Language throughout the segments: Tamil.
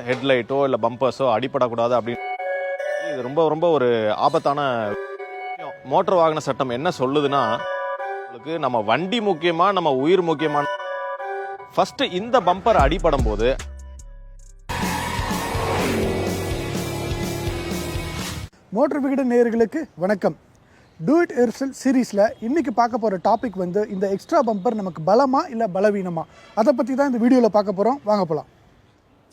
ஹெட்லைட்டோ இல்லை பம்பர்ஸோ அடிபடக்கூடாது அப்படின்னு இது ரொம்ப ரொம்ப ஒரு ஆபத்தான விஷயம். மோட்டார் வாகன சட்டம் என்ன சொல்லுதுன்னா, உங்களுக்கு நம்ம வண்டி முக்கியமா நம்ம உயிர் முக்கியமான ஃபர்ஸ்ட் இந்த பம்பர் அடிபடும் போது மோட்டர் விகடன் நேயர்களுக்கு வணக்கம். டூ இட் யுவர்செல்ஃப் சீரீஸில் இன்றைக்கி பார்க்க போகிற டாபிக் வந்து இந்த எக்ஸ்ட்ரா பம்பர் நமக்கு பலமா இல்லை பலவீனமா, அதை பற்றி தான் இந்த வீடியோவில் பார்க்க போகிறோம். வாங்க போகலாம்.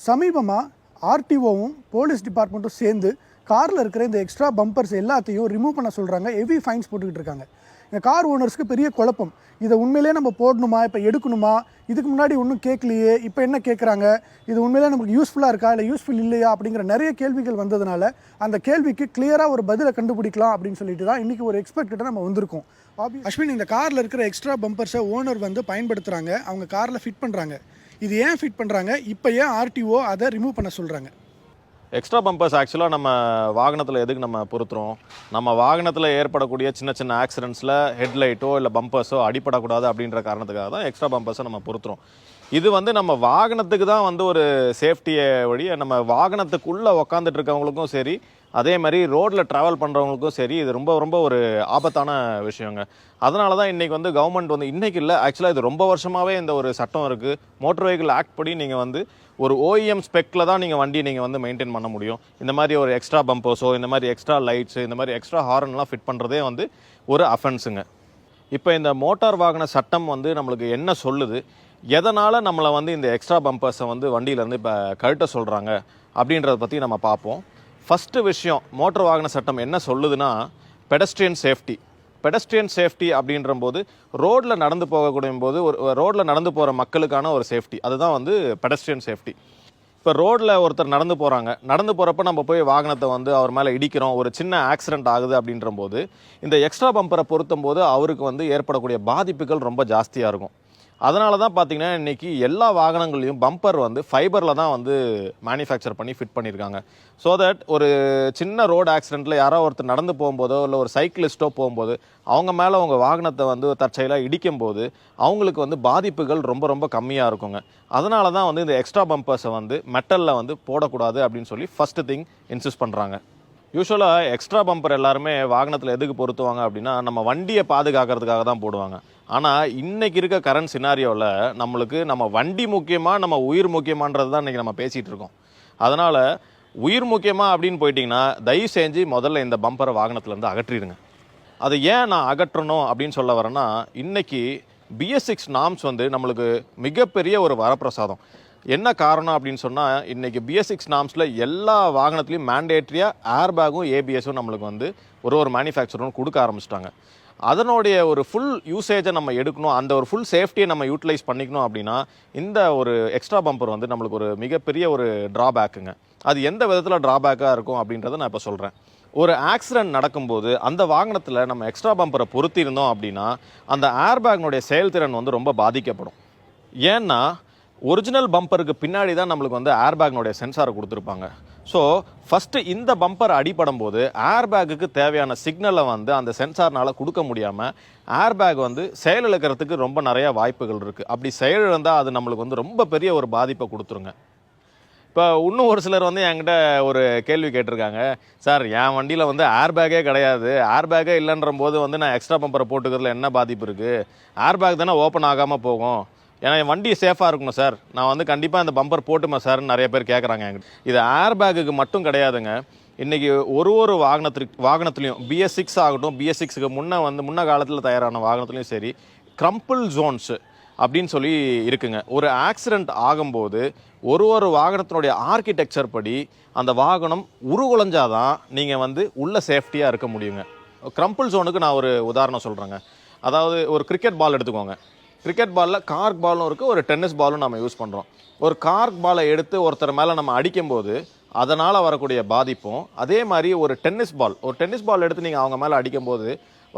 சமீபமாக ஆர்டிஓவும் போலீஸ் டிபார்ட்மெண்ட்டும் சேர்ந்து காரில் இருக்கிற இந்த எக்ஸ்ட்ரா பம்பர்ஸ் எல்லாத்தையும் ரிமூவ் பண்ண சொல்கிறாங்க. ஹெவி ஃபைன்ஸ் போட்டுக்கிட்டு இருக்காங்க. இந்த கார் ஓனர்ஸ்க்கு பெரிய குழப்பம். இதை உண்மையிலே நம்ம போடணுமா, இப்போ எடுக்கணுமா, இதுக்கு முன்னாடி ஒன்றும் கேட்கலையே, இப்போ என்ன கேட்குறாங்க, இது உண்மையிலே நமக்கு யூஸ்ஃபுல்லாக இருக்கா இல்லை யூஸ்ஃபுல் இல்லையா அப்படிங்கிற நிறைய கேள்விகள் வந்ததுனால அந்த கேள்விக்கு கிளியராக ஒரு பதிலை கண்டுபிடிக்கலாம் அப்படின்னு சொல்லிட்டு தான் இன்றைக்கி ஒரு எக்ஸ்பர்ட் கிட்ட நம்ம வந்திருக்கோம். அஸ்வின், இந்த காரில் இருக்கிற எக்ஸ்ட்ரா பம்பர்ஸை ஓனர் வந்து பயன்படுத்துகிறாங்க, அவங்க காரில் ஃபிட் பண்ணுறாங்க. இது ஏன் ஃபிட் பண்ணுறாங்க, இப்போ ஏன் ஆர்டிஓ அதை ரிமூவ் பண்ண சொல்கிறாங்க? எக்ஸ்ட்ரா பம்பர்ஸ் ஆக்சுவலாக நம்ம வாகனத்தில் எதுக்கு நம்ம பொருத்துறோம், நம்ம வாகனத்தில் ஏற்படக்கூடிய சின்ன சின்ன ஆக்சிடென்ட்ஸில் ஹெட்லைட்டோ இல்லை பம்பர்ஸோ அடிபடக்கூடாது அப்படின்ற காரணத்துக்காக தான் எக்ஸ்ட்ரா பம்பர்ஸை நம்ம பொருத்துறோம். இது வந்து நம்ம வாகனத்துக்கு தான் வந்து ஒரு சேஃப்டியை வழியை, நம்ம வாகனத்துக்குள்ளே உக்காந்துட்டு இருக்கவங்களுக்கும் சரி, அதே மாதிரி ரோட்டில் ட்ராவல் பண்ணுறவங்களுக்கும் சரி, இது ரொம்ப ரொம்ப ஒரு ஆபத்தான விஷயங்க. அதனால தான் இன்றைக்கி வந்து கவர்மெண்ட் வந்து இன்றைக்கி இல்லை, ஆக்சுவலாக இது ரொம்ப வருஷமாகவே இந்த ஒரு சட்டம் இருக்குது. மோட்டர் வெஹிக்கிள் ஆக்ட் படி நீங்கள் வந்து ஒரு ஓஇஎம் ஸ்பெக்கில் தான் நீங்கள் வண்டியை நீங்கள் வந்து மெயின்டைன் பண்ண முடியும். இந்த மாதிரி ஒரு எக்ஸ்ட்ரா பம்பர்ஸோ, இந்த மாதிரி எக்ஸ்ட்ரா லைட்ஸு, இந்த மாதிரி எக்ஸ்ட்ரா ஹார்ன்லாம் ஃபிட் பண்ணுறதே வந்து ஒரு அஃபென்ஸுங்க. இப்போ இந்த மோட்டார் வாகன சட்டம் வந்து நம்மளுக்கு என்ன சொல்லுது, எதனால் நம்மளை வந்து இந்த எக்ஸ்ட்ரா பம்பர்ஸை வந்து வண்டியிலேருந்து இப்போ கழட்ட சொல்கிறாங்க அப்படின்றத பற்றி நம்ம பார்ப்போம். ஃபஸ்ட்டு விஷயம், மோட்டார் வாகன சட்டம் என்ன சொல்லுதுன்னா, பெடஸ்ட்ரியன் சேஃப்டி. பெடஸ்ட்ரியன் சேஃப்டி அப்படின்ற போது ரோட்டில் நடந்து போகக்கூடிய போது ஒரு ரோட்டில் நடந்து போகிற மக்களுக்கான ஒரு சேஃப்டி, அதுதான் வந்து பெடஸ்ட்ரியன் சேஃப்டி. இப்போ ரோட்டில் ஒருத்தர் நடந்து போகிறாங்க, நடந்து போகிறப்ப நம்ம போய் வாகனத்தை வந்து அவர் மேலே இடிக்கிறோம், ஒரு சின்ன ஆக்சிடென்ட் ஆகுது அப்படின்ற போது இந்த எக்ஸ்ட்ரா பம்பரை பொருத்தும் போது அவருக்கு வந்து ஏற்படக்கூடிய பாதிப்புகள் ரொம்ப ஜாஸ்தியாக இருக்கும். அதனால தான் பார்த்தீங்கன்னா இன்றைக்கி எல்லா வாகனங்கள்லையும் பம்பர் வந்து ஃபைபரில் தான் வந்து மேனுஃபேக்சர் பண்ணி ஃபிட் பண்ணியிருக்காங்க. ஸோ தட் ஒரு சின்ன ரோடு ஆக்சிடெண்ட்டில் யாரோ ஒருத்தர் நடந்து போகும்போதோ இல்லை ஒரு சைக்கிளிஸ்ட்டோ போகும்போது அவங்க மேலே அவங்க வாகனத்தை வந்து தற்செயலாக இடிக்கும்போது அவங்களுக்கு வந்து பாதிப்புகள் ரொம்ப ரொம்ப கம்மியாக இருக்குங்க. அதனால தான் வந்து இந்த எக்ஸ்ட்ரா பம்பர்ஸை வந்து மெட்டலில் வந்து போடக்கூடாது அப்படின்னு சொல்லி ஃபஸ்ட்டு திங் இன்சிஸ்ட் பண்ணுறாங்க. யூஸ்வலாக எக்ஸ்ட்ரா பம்பர் எல்லாருமே வாகனத்தில் எதுக்கு பொருத்துவாங்க அப்படின்னா, நம்ம வண்டியை பாதுகாக்கிறதுக்காக தான் போடுவாங்க. ஆனால் இன்றைக்கி இருக்க கரண்ட் சினாரியோவில் நம்மளுக்கு நம்ம வண்டி முக்கியமாக நம்ம உயிர் முக்கியமானது தான் இன்றைக்கி நம்ம பேசிகிட்டு இருக்கோம். அதனால் உயிர் முக்கியமாக அப்படின்னு போயிட்டிங்கன்னா தயவு செஞ்சு முதல்ல இந்த பம்பரை வாகனத்துலேருந்து அகற்றிடுங்க. அதை ஏன் நான் அகற்றணும் அப்படின்னு சொல்ல வரேன்னா, இன்றைக்கி BS6 நார்ம்ஸ் வந்து நம்மளுக்கு மிகப்பெரிய ஒரு வரப்பிரசாதம். என்ன காரணம் அப்படின்னு சொன்னால், இன்றைக்கி BS6 நார்ம்ஸில் எல்லா வாகனத்துலேயும் மேண்டேட்ரியாக ஏர்பேக்கும் ABSும் நம்மளுக்கு வந்து ஒரு மேனுஃபேக்சரும் கொடுக்க ஆரம்பிச்சிட்டாங்க. அதனுடைய ஒரு ஃபுல் யூசேஜை நம்ம எடுக்கணும், அந்த ஒரு ஃபுல் சேஃப்டியை நம்ம யூட்டிலைஸ் பண்ணிக்கணும் அப்படின்னா இந்த ஒரு எக்ஸ்ட்ரா பம்பர் வந்து நம்மளுக்கு ஒரு மிகப்பெரிய ஒரு ட்ராபேக்குங்க. அது எந்த விதத்தில் ட்ராபேக்காக இருக்கும் அப்படின்றத நான் இப்போ சொல்கிறேன். ஒரு ஆக்சிடென்ட் நடக்கும்போது அந்த வாகனத்தில் நம்ம எக்ஸ்ட்ரா பம்பரை பொருத்தியிருந்தோம் அப்படின்னா அந்த ஏர்பேக்னுடைய செயல்திறன் வந்து ரொம்ப பாதிக்கப்படும். ஏன்னா ஒரிஜினல் பம்பருக்கு பின்னாடி தான் நம்மளுக்கு வந்து ஏர்பேக்னுடைய சென்சாரை கொடுத்துருப்பாங்க. ஸோ ஃபஸ்ட்டு இந்த பம்பர் அடிபடும் போது ஏர்பேக்குக்கு தேவையான சிக்னலை வந்து அந்த சென்சார்னால் கொடுக்க முடியாமல் ஏர்பேக் வந்து செயலிழக்கிறதுக்கு ரொம்ப நிறையா வாய்ப்புகள் இருக்குது. அப்படி செயலிழந்தால் அது நம்மளுக்கு வந்து ரொம்ப பெரிய ஒரு பாதிப்பை கொடுத்துருங்க. இப்போ இன்னும் ஒரு சிலர் வந்து என்கிட்ட ஒரு கேள்வி கேட்டிருக்காங்க, சார் என் வண்டியில் வந்து ஏர்பேக்கே கிடையாது, ஏர்பேக்கே இல்லைன்ற போது வந்து நான் எக்ஸ்ட்ரா பம்பரை போட்டுக்கிறதுல என்ன பாதிப்பு இருக்குது, ஏர்பேக் தானே ஓப்பன் ஆகாமல் போகும், ஏன்னா என் வண்டி சேஃபாக இருக்கணும் சார், நான் வந்து கண்டிப்பாக இந்த பம்பர் போட்டுமா சார்னு நிறைய பேர் கேட்குறாங்க என்கிட்ட. இது ஏர்பேக்குக்கு மட்டும் கிடையாதுங்க. இன்றைக்கி ஒரு வாகனத்துலேயும் BS6 ஆகட்டும், BS6க்கு முன்ன காலத்தில் தயாரான வாகனத்துலேயும் சரி, க்ரம்பிள் ஜோன்ஸு அப்படின்னு சொல்லி இருக்குங்க. ஒரு ஆக்சிடெண்ட் ஆகும்போது ஒரு வாகனத்தினுடைய ஆர்கிடெக்சர் படி அந்த வாகனம் உருகுலைஞ்சாதான் நீங்கள் வந்து உள்ள சேஃப்டியாக இருக்க முடியுங்க. க்ரம்பிள் ஜோனுக்கு நான் ஒரு உதாரணம் சொல்கிறேங்க. அதாவது ஒரு கிரிக்கெட் பால் எடுத்துக்கோங்க. கிரிக்கெட் பாலில் கார்க் பாலும் இருக்குது, ஒரு டென்னிஸ் பாலும் நம்ம யூஸ் பண்ணுறோம். ஒரு கார்க் பாலை எடுத்து ஒருத்தர் மேலே நம்ம அடிக்கும்போது அதனால் வரக்கூடிய பாதிப்பும், அதே மாதிரி ஒரு டென்னிஸ் பால் எடுத்து நீங்கள் அவங்க மேலே அடிக்கும்போது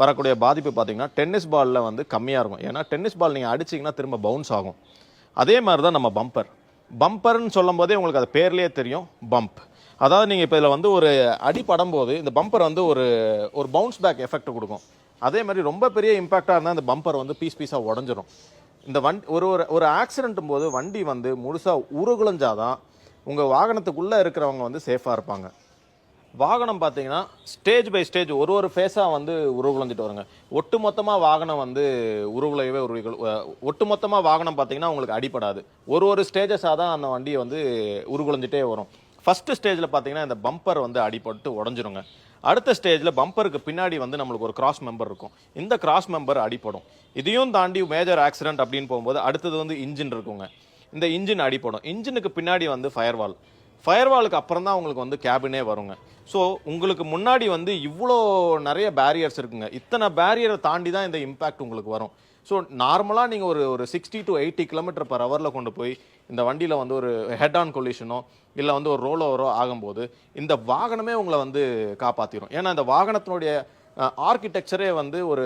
வரக்கூடிய பாதிப்பு பார்த்திங்கன்னா டென்னிஸ் பாலில் வந்து கம்மியாக இருக்கும். ஏன்னா டென்னிஸ் பால் நீங்கள் அடிச்சிங்கன்னா திரும்ப பவுன்ஸ் ஆகும். அதே மாதிரி தான் நம்ம பம்பர்னு சொல்லும் போதே உங்களுக்கு அது பேர்லேயே தெரியும், பம்ப். அதாவது நீங்கள் இப்போ இதில் வந்து ஒரு அடிப்படும் போது இந்த பம்பர் வந்து ஒரு பவுன்ஸ் பேக் எஃபெக்ட் கொடுக்கும். அதே மாதிரி ரொம்ப பெரிய இம்பேக்டாக இருந்தால் இந்த பம்பர் வந்து பீஸாக உடஞ்சிரும். இந்த ஒரு ஆக்சிடென்ட்டும் போது வண்டி வந்து முழுசாக உருகுலைஞ்சாதான் உங்கள் வாகனத்துக்குள்ளே இருக்கிறவங்க வந்து சேஃபாக இருப்பாங்க. வாகனம் பார்த்தீங்கன்னா ஸ்டேஜ் பை ஸ்டேஜ் ஒரு ஃபேஸாக வந்து உருகுலைஞ்சிட்டு வருங்க. ஒட்டுமொத்தமாக வாகனம் வந்து உருகுலையவே ஒட்டுமொத்தமாக வாகனம் பார்த்தீங்கன்னா உங்களுக்கு அடிபடாது. ஒரு ஸ்டேஜஸாக தான் அந்த வண்டியை வந்து உருகுலைஞ்சிட்டே வரும். ஃபஸ்ட்டு ஸ்டேஜில் பார்த்தீங்கன்னா இந்த பம்பர் வந்து அடிபட்டு உடஞ்சிருங்க. அடுத்த ஸ்டேஜில் பம்பருக்கு பின்னாடி வந்து நம்மளுக்கு ஒரு கிராஸ் மெம்பர் இருக்கும். இந்த கிராஸ் மெம்பர் அடிபடும். இதையும் தாண்டி மேஜர் ஆக்சிடென்ட் அப்படின்னு போகும்போது அடுத்தது வந்து இன்ஜின் இருக்குங்க. இந்த இன்ஜின் அடிபடும். இன்ஜினுக்கு பின்னாடி வந்து ஃபயர்வாலுக்கு அப்புறம் தான் உங்களுக்கு வந்து கேபினே வருங்க. ஸோ உங்களுக்கு முன்னாடி வந்து இவ்வளோ நிறைய பேரியர்ஸ் இருக்குங்க. இத்தனை பேரியரை தாண்டி தான் இந்த இம்பேக்ட் உங்களுக்கு வரும். ஸோ நார்மலாக நீங்கள் ஒரு 60 to 80 km/h கொண்டு போய் இந்த வண்டியில் வந்து ஒரு ஹெட் ஆன் கொலிஷனோ இல்லை வந்து ஒரு ரோல் ஓவரோ ஆகும்போது இந்த வாகனமே உங்களை வந்து காப்பாற்றிடும். ஏன்னா இந்த வாகனத்தினுடைய ஆர்கிடெக்சரே வந்து ஒரு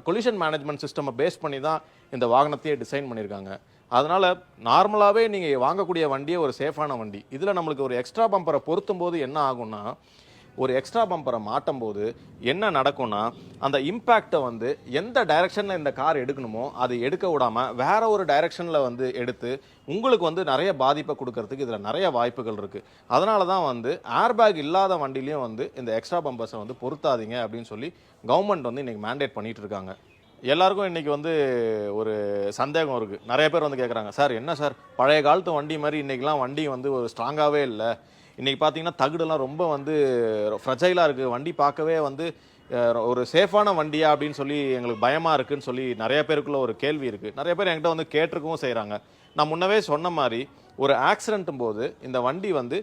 கொலிஷன் மேனேஜ்மெண்ட் சிஸ்டமை பேஸ் பண்ணி தான் இந்த வாகனத்தையே டிசைன் பண்ணியிருக்காங்க. அதனால் நார்மலாகவே நீங்கள் வாங்கக்கூடிய வண்டியே ஒரு சேஃபான வண்டி. இதில் நம்மளுக்கு ஒரு எக்ஸ்ட்ரா பம்பரை பொருத்தும் போது என்ன ஆகும்னா, ஒரு எக்ஸ்ட்ரா பம்பரை மாட்டும் போது என்ன நடக்கும்னா, அந்த இம்பேக்டை வந்து எந்த டைரெக்ஷனில் இந்த கார் எடுக்கணுமோ அதை எடுக்க விடாமல் வேற ஒரு டைரெக்ஷனில் வந்து எடுத்து உங்களுக்கு வந்து நிறைய பாதிப்பை கொடுக்கறதுக்கு இதில் நிறைய வாய்ப்புகள் இருக்குது. அதனால தான் வந்து ஏர்பேக் இல்லாத வண்டிலையும் வந்து இந்த எக்ஸ்ட்ரா பம்பர்ஸை வந்து பொருத்தாதீங்க அப்படின்னு சொல்லி கவர்மெண்ட் வந்து இன்றைக்கி மேண்டேட் பண்ணிகிட்டு இருக்காங்க. எல்லாருக்கும் இன்றைக்கி வந்து ஒரு சந்தேகம் இருக்குது. நிறைய பேர் வந்து கேட்குறாங்க, சார் என்ன சார் பழைய காலத்து வண்டி மாதிரி இன்றைக்கெலாம் வண்டி வந்து ஒரு ஸ்ட்ராங்காகவே இல்லை, இன்றைக்கி பார்த்தீங்கன்னா தகுடெல்லாம் ரொம்ப வந்து ஃப்ரெஜைலாக இருக்குது, வண்டி பார்க்கவே வந்து ஒரு சேஃபான வண்டியா அப்படின்னு சொல்லி எங்களுக்கு பயமாக இருக்குதுன்னு சொல்லி நிறைய பேருக்குள்ள ஒரு கேள்வி இருக்குது. நிறைய பேர் என்கிட்ட வந்து கேட்டிருக்கவும் செய்கிறாங்க. நான் முன்னவே சொன்ன மாதிரி ஒரு ஆக்சிடென்ட்டும் போது இந்த வண்டி வந்து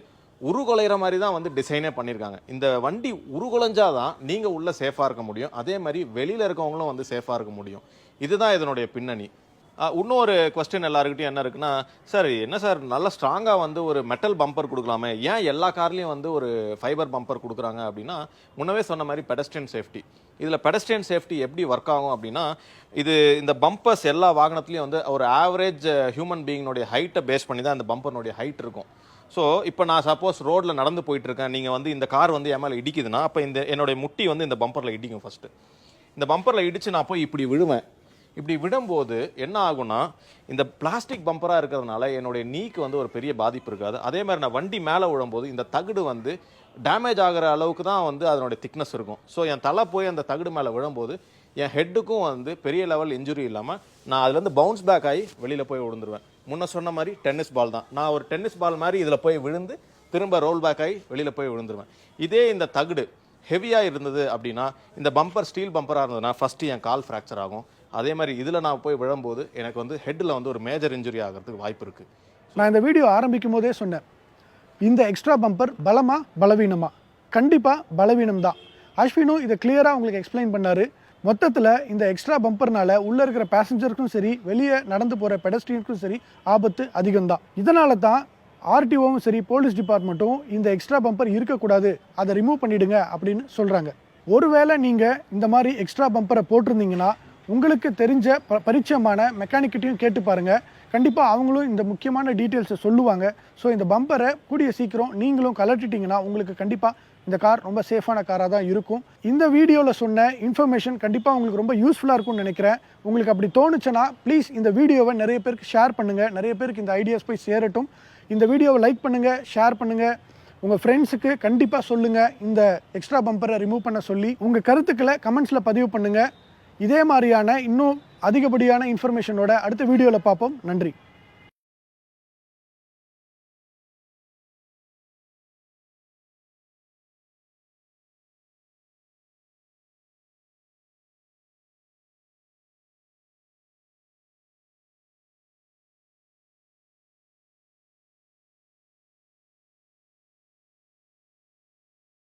உருகுலைகிற மாதிரி தான் வந்து டிசைனே பண்ணியிருக்காங்க. இந்த வண்டி உருகுலைஞ்சாதான் நீங்கள் உள்ள சேஃபாக இருக்க முடியும். அதே மாதிரி வெளியில் இருக்கவங்களும் வந்து சேஃபாக இருக்க முடியும். இதுதான் இதனுடைய பின்னணி. இன்னொரு கொஸ்டின் எல்லாருக்கிட்டையும் என்ன இருக்குன்னா, சார் என்ன சார் நல்லா ஸ்ட்ராங்காக வந்து ஒரு மெட்டல் பம்பர் கொடுக்கலாமே, ஏன் எல்லா கார்லேயும் வந்து ஒரு ஃபைபர் பம்பர் கொடுக்குறாங்க அப்படின்னா, முன்னவே சொன்ன மாதிரி பெடஸ்ட்ரியன் சேஃப்டி. இதில் பெடஸ்ட்ரியன் சேஃப்டி எப்படி ஒர்க் ஆகும் அப்படின்னா, இந்த பம்பர்ஸ் எல்லா வாகனத்துலேயும் வந்து ஒரு ஆவரேஜ் ஹியூமன் பீயினுடைய ஹைட்டை பேஸ் பண்ணி தான் இந்த பம்பர்னுடைய ஹைட் இருக்கும். ஸோ இப்போ நான் சப்போஸ் ரோட்டில் நடந்து போயிட்டுருக்கேன், நீங்கள் வந்து இந்த கார் வந்து என் மேலே இடிக்குதுன்னா, அப்போ என்னுடைய முட்டி வந்து இந்த பம்பரில் இடிக்கும். ஃபஸ்ட்டு இந்த பம்பரில் இடித்து நான் போய் இப்படி விழுவேன். இப்படி விடும்போது என்ன ஆகும்னா, இந்த பிளாஸ்டிக் பம்பராக இருக்கிறதுனால என்னுடைய நீக்கு வந்து ஒரு பெரிய பாதிப்பு இருக்காது. அதே மாதிரி நான் வண்டி மேலே விழும்போது இந்த தகுடு வந்து டேமேஜ் ஆகிற அளவுக்கு தான் வந்து அதனுடைய திக்னஸ் இருக்கும். ஸோ என் தலை போய் அந்த தகுடு மேலே விழும்போது என் ஹெட்டுக்கும் வந்து பெரிய லெவல் இன்ஜுரி இல்லாமல் நான் அதுலேருந்து பவுன்ஸ் பேக் ஆகி வெளியில் போய் விழுந்துருவேன். முன்ன சொன்ன மாதிரி டென்னிஸ் பால் தான், நான் ஒரு டென்னிஸ் பால் மாதிரி இதில் போய் விழுந்து திரும்ப ரோல் பேக் ஆகி வெளியில் போய் விழுந்துருவேன். இதே இந்த தகுடு ஹெவியாக இருந்தது அப்படின்னா, இந்த பம்பர் ஸ்டீல் பம்பராக இருந்ததுன்னா ஃபஸ்ட்டு என் கால் ஃப்ராக்சர் ஆகும். அதே மாதிரி இதில் நான் போய் விழும்போது எனக்கு வந்து ஹெட்டில் வந்து ஒரு மேஜர் இன்ஜுரி ஆகிறதுக்கு வாய்ப்பு இருக்குது. நான் இந்த வீடியோ ஆரம்பிக்கும் போதே சொன்னேன், இந்த எக்ஸ்ட்ரா பம்பர் பலமா பலவீனமா? கண்டிப்பாக பலவீனம் தான். அஸ்வினும் இதை கிளியராக உங்களுக்கு எக்ஸ்பிளைன் பண்ணார். மொத்தத்தில் இந்த எக்ஸ்ட்ரா பம்பர்னால உள்ளே இருக்கிற பேசஞ்சருக்கும் சரி, வெளியே நடந்து போகிற பெடஸ்ட்ரியனுக்கும் சரி ஆபத்து அதிகம்தான். இதனால தான் ஆர்டிஓவும் சரி, போலீஸ் டிபார்ட்மெண்ட்டும் இந்த எக்ஸ்ட்ரா பம்பர் இருக்கக்கூடாது, அதை ரிமூவ் பண்ணிவிடுங்க அப்படின்னு சொல்கிறாங்க. ஒருவேளை நீங்கள் இந்த மாதிரி எக்ஸ்ட்ரா பம்பரை போட்டிருந்தீங்கன்னா உங்களுக்கு தெரிஞ்ச பரிச்சயமான மெக்கானிக்கிட்டையும் கேட்டு பாருங்கள். கண்டிப்பாக அவங்களும் இந்த முக்கியமான டீட்டெயில்ஸை சொல்லுவாங்க. ஸோ இந்த பம்பரை கூடிய சீக்கிரம் நீங்களும் கலட்டிட்டிங்கன்னா உங்களுக்கு கண்டிப்பாக இந்த கார் ரொம்ப சேஃபான காராக தான் இருக்கும். இந்த வீடியோவில் சொன்ன இன்ஃபர்மேஷன் கண்டிப்பாக உங்களுக்கு ரொம்ப யூஸ்ஃபுல்லாக இருக்கும்னு நினைக்கிறேன். உங்களுக்கு அப்படி தோணுச்சுன்னா ப்ளீஸ் இந்த வீடியோவை நிறைய பேருக்கு ஷேர் பண்ணுங்கள். நிறைய பேருக்கு இந்த ஐடியாஸ் போய் சேரட்டும். இந்த வீடியோவை லைக் பண்ணுங்கள், ஷேர் பண்ணுங்கள். உங்கள் ஃப்ரெண்ட்ஸுக்கு கண்டிப்பாக சொல்லுங்கள் இந்த எக்ஸ்ட்ரா பம்பரை ரிமூவ் பண்ண சொல்லி. உங்கள் கருத்துக்களை கமெண்ட்ஸில் பதிவு பண்ணுங்கள். இதே மாதிரியான இன்னும் அதிகப்படியான இன்ஃபர்மேஷனோட அடுத்த வீடியோவில் பார்ப்போம். நன்றி.